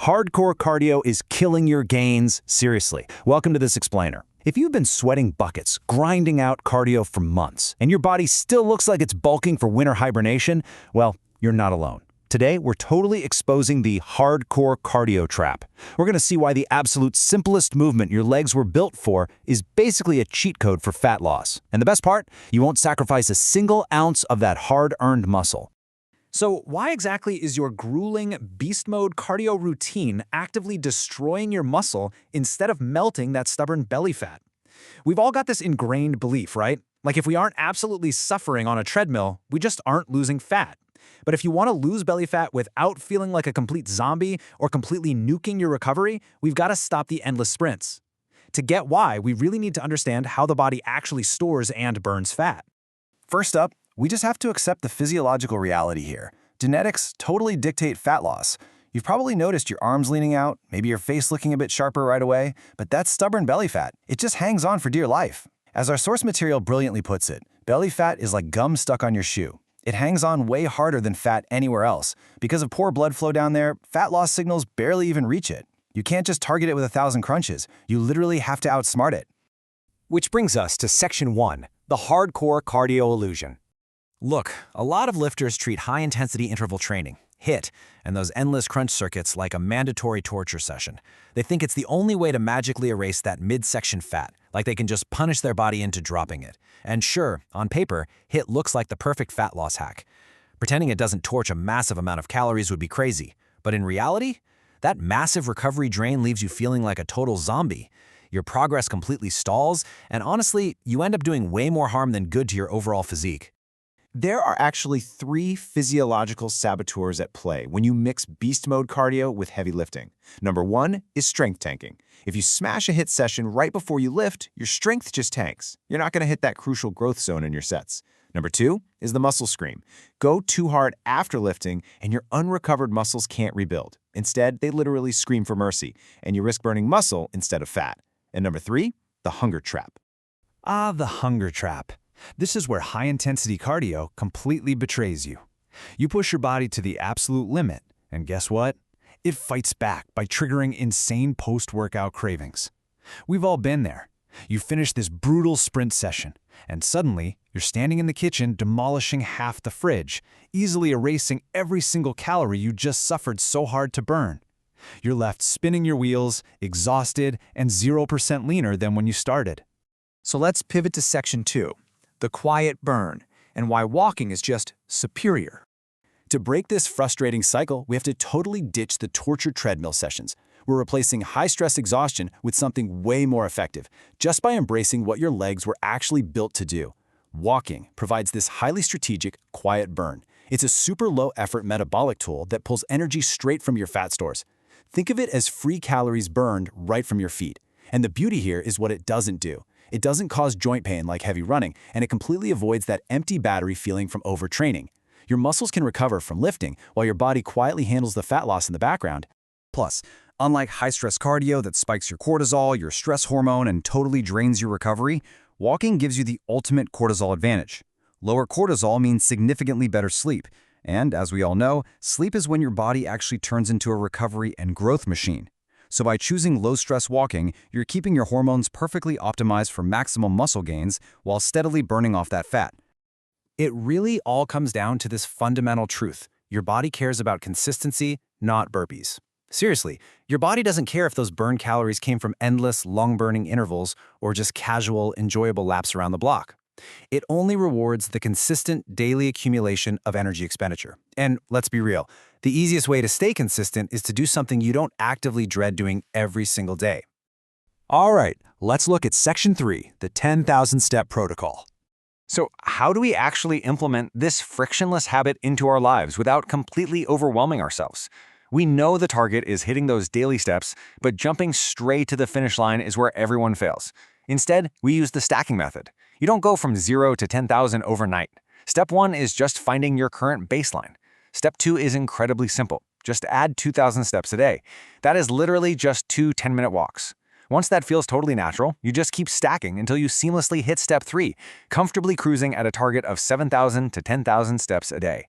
Hardcore cardio is killing your gains, seriously. Welcome to this explainer. If you've been sweating buckets, grinding out cardio for months, and your body still looks like it's bulking for winter hibernation, well, you're not alone. Today, we're totally exposing the hardcore cardio trap. We're going to see why the absolute simplest movement your legs were built for is basically a cheat code for fat loss. And the best part, you won't sacrifice a single ounce of that hard-earned muscle. So why exactly is your grueling beast mode cardio routine actively destroying your muscle instead of melting that stubborn belly fat? We've all got this ingrained belief, right? Like if we aren't absolutely suffering on a treadmill, we just aren't losing fat. But if you want to lose belly fat without feeling like a complete zombie or completely nuking your recovery, we've got to stop the endless sprints. To get why, we really need to understand how the body actually stores and burns fat. First up, we just have to accept the physiological reality here. Genetics totally dictate fat loss. You've probably noticed your arms leaning out, maybe your face looking a bit sharper right away, but that's stubborn belly fat. It just hangs on for dear life. As our source material brilliantly puts it, belly fat is like gum stuck on your shoe. It hangs on way harder than fat anywhere else. Because of poor blood flow down there, fat loss signals barely even reach it. You can't just target it with 1,000 crunches. You literally have to outsmart it. Which brings us to Section 1, the hardcore cardio illusion. Look, a lot of lifters treat high-intensity interval training, HIIT, and those endless crunch circuits like a mandatory torture session. They think it's the only way to magically erase that midsection fat, like they can just punish their body into dropping it. And sure, on paper, HIIT looks like the perfect fat loss hack. Pretending it doesn't torch a massive amount of calories would be crazy. But in reality, that massive recovery drain leaves you feeling like a total zombie. Your progress completely stalls, and honestly, you end up doing way more harm than good to your overall physique. There are actually 3 physiological saboteurs at play when you mix beast mode cardio with heavy lifting. Number 1 is strength tanking. If you smash a HIIT session right before you lift, your strength just tanks. You're not going to hit that crucial growth zone in your sets. Number 2 is the muscle scream. Go too hard after lifting, and your unrecovered muscles can't rebuild. Instead, they literally scream for mercy, and you risk burning muscle instead of fat. And number 3, the hunger trap. Ah, the hunger trap. This is where high-intensity cardio completely betrays you. You push your body to the absolute limit, and guess what? It fights back by triggering insane post-workout cravings. We've all been there. You finish this brutal sprint session, and suddenly you're standing in the kitchen demolishing half the fridge, easily erasing every single calorie you just suffered so hard to burn. You're left spinning your wheels, exhausted, and 0% leaner than when you started. So let's pivot to Section 2. The quiet burn, and why walking is just superior. To break this frustrating cycle, we have to totally ditch the torture treadmill sessions. We're replacing high-stress exhaustion with something way more effective, just by embracing what your legs were actually built to do. Walking provides this highly strategic, quiet burn. It's a super low-effort metabolic tool that pulls energy straight from your fat stores. Think of it as free calories burned right from your feet. And the beauty here is what it doesn't do. It doesn't cause joint pain like heavy running, and it completely avoids that empty battery feeling from overtraining. Your muscles can recover from lifting, while your body quietly handles the fat loss in the background. Plus, unlike high-stress cardio that spikes your cortisol, your stress hormone, and totally drains your recovery, walking gives you the ultimate cortisol advantage. Lower cortisol means significantly better sleep. And as we all know, sleep is when your body actually turns into a recovery and growth machine. So by choosing low-stress walking, you're keeping your hormones perfectly optimized for maximum muscle gains while steadily burning off that fat. It really all comes down to this fundamental truth. Your body cares about consistency, not burpees. Seriously, your body doesn't care if those burned calories came from endless, lung-burning intervals or just casual, enjoyable laps around the block. It only rewards the consistent daily accumulation of energy expenditure. And let's be real, the easiest way to stay consistent is to do something you don't actively dread doing every single day. All right, let's look at Section 3, the 10,000-step protocol. So how do we actually implement this frictionless habit into our lives without completely overwhelming ourselves? We know the target is hitting those daily steps, but jumping straight to the finish line is where everyone fails. Instead, we use the stacking method. You don't go from 0 to 10,000 overnight. Step 1 is just finding your current baseline. Step 2 is incredibly simple. Just add 2,000 steps a day. That is literally just 2 10-minute walks. Once that feels totally natural, you just keep stacking until you seamlessly hit Step 3, comfortably cruising at a target of 7,000 to 10,000 steps a day.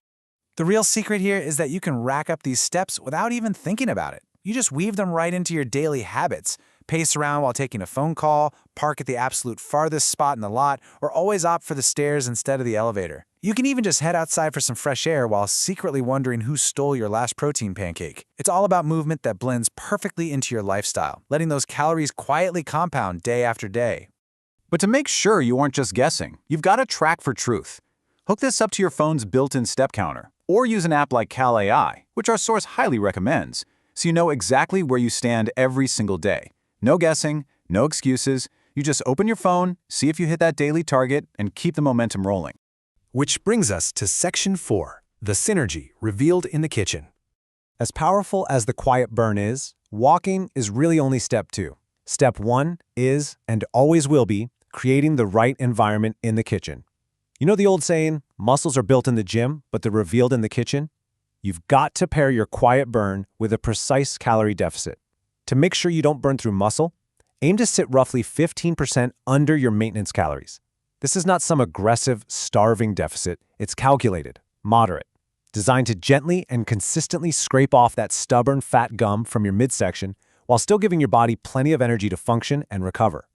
The real secret here is that you can rack up these steps without even thinking about it. You just weave them right into your daily habits. Pace around while taking a phone call, park at the absolute farthest spot in the lot, or always opt for the stairs instead of the elevator. You can even just head outside for some fresh air while secretly wondering who stole your last protein pancake. It's all about movement that blends perfectly into your lifestyle, letting those calories quietly compound day after day. But to make sure you aren't just guessing, you've got to track for truth. Hook this up to your phone's built-in step counter, or use an app like CalAI, which our source highly recommends, so you know exactly where you stand every single day. No guessing, no excuses. You just open your phone, see if you hit that daily target, and keep the momentum rolling. Which brings us to Section 4, the synergy revealed in the kitchen. As powerful as the quiet burn is, walking is really only step 2. Step 1 is, and always will be, creating the right environment in the kitchen. You know the old saying, muscles are built in the gym, but they're revealed in the kitchen? You've got to pair your quiet burn with a precise calorie deficit. To make sure you don't burn through muscle, aim to sit roughly 15% under your maintenance calories. This is not some aggressive, starving deficit. It's calculated, moderate, designed to gently and consistently scrape off that stubborn fat gum from your midsection while still giving your body plenty of energy to function and recover.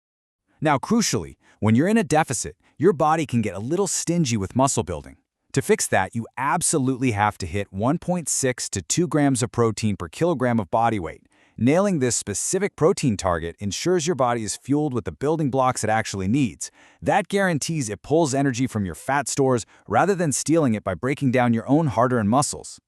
Now, crucially, when you're in a deficit, your body can get a little stingy with muscle building. To fix that, you absolutely have to hit 1.6 to 2 grams of protein per kilogram of body weight. Nailing this specific protein target ensures your body is fueled with the building blocks it actually needs. That guarantees it pulls energy from your fat stores rather than stealing it by breaking down your own hard-earned muscles.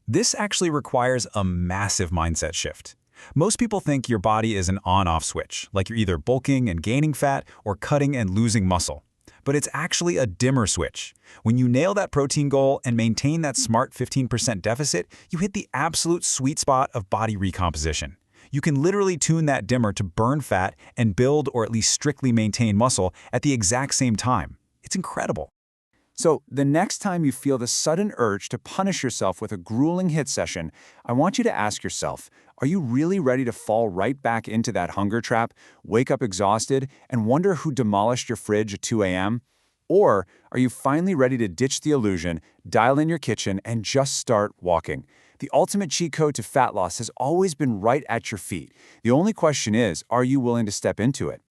This actually requires a massive mindset shift. Most people think your body is an on-off switch, like you're either bulking and gaining fat or cutting and losing muscle. But it's actually a dimmer switch. When you nail that protein goal and maintain that smart 15% deficit, you hit the absolute sweet spot of body recomposition. You can literally tune that dimmer to burn fat and build or at least strictly maintain muscle at the exact same time. It's incredible. So the next time you feel the sudden urge to punish yourself with a grueling HIIT session, I want you to ask yourself, are you really ready to fall right back into that hunger trap, wake up exhausted, and wonder who demolished your fridge at 2 a.m.? Or are you finally ready to ditch the illusion, dial in your kitchen, and just start walking? The ultimate cheat code to fat loss has always been right at your feet. The only question is, are you willing to step into it?